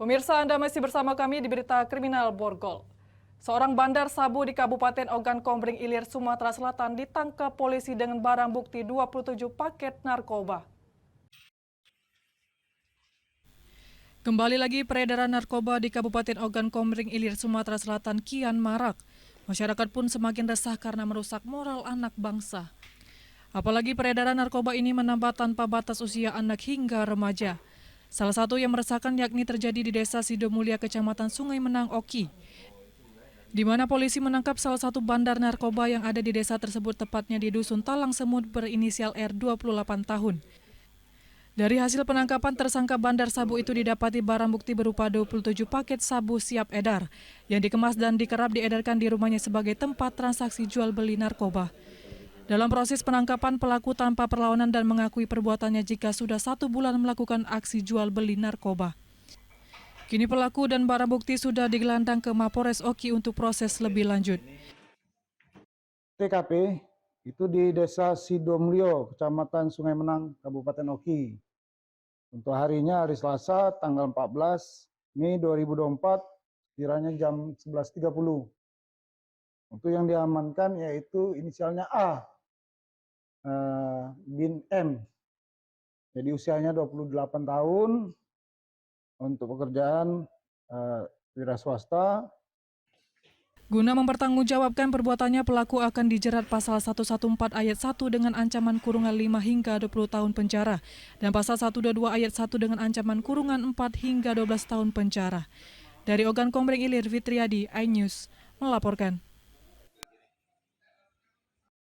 Pemirsa, Anda masih bersama kami di Berita Kriminal Borgol. Seorang bandar sabu di Kabupaten Ogan Komering Ilir, Sumatera Selatan ditangkap polisi dengan barang bukti 27 paket narkoba. Kembali lagi peredaran narkoba di Kabupaten Ogan Komering Ilir, Sumatera Selatan kian marak. Masyarakat pun semakin resah karena merusak moral anak bangsa. Apalagi peredaran narkoba ini menambah tanpa batas usia anak hingga remaja. Salah satu yang meresahkan yakni terjadi di Desa Sidomulya, Kecamatan Sungai Menang, Oki, di mana polisi menangkap salah satu bandar narkoba yang ada di desa tersebut, tepatnya di Dusun Talang Semut berinisial R, 28 tahun. Dari hasil penangkapan tersangka bandar sabu itu didapati barang bukti berupa 27 paket sabu siap edar yang dikemas dan dikerap diedarkan di rumahnya sebagai tempat transaksi jual beli narkoba. Dalam proses penangkapan, pelaku tanpa perlawanan dan mengakui perbuatannya jika sudah 1 bulan melakukan aksi jual beli narkoba. Kini pelaku dan barang bukti sudah digelandang ke Mapores Oki untuk proses lebih lanjut. TKP itu di Desa Sidomulyo, Kecamatan Sungai Menang, Kabupaten Oki. Untuk harinya hari Selasa tanggal 14 Mei 2024, kiranya jam 11.30. Untuk yang diamankan yaitu inisialnya A, bin M. Jadi usianya 28 tahun, untuk pekerjaan wira swasta. Guna mempertanggungjawabkan perbuatannya, pelaku akan dijerat pasal 114 ayat 1 dengan ancaman kurungan 5 hingga 20 tahun penjara dan pasal 122 ayat 1 dengan ancaman kurungan 4 hingga 12 tahun penjara. Dari Ogan Komering Ilir, Fitriadi, iNews melaporkan.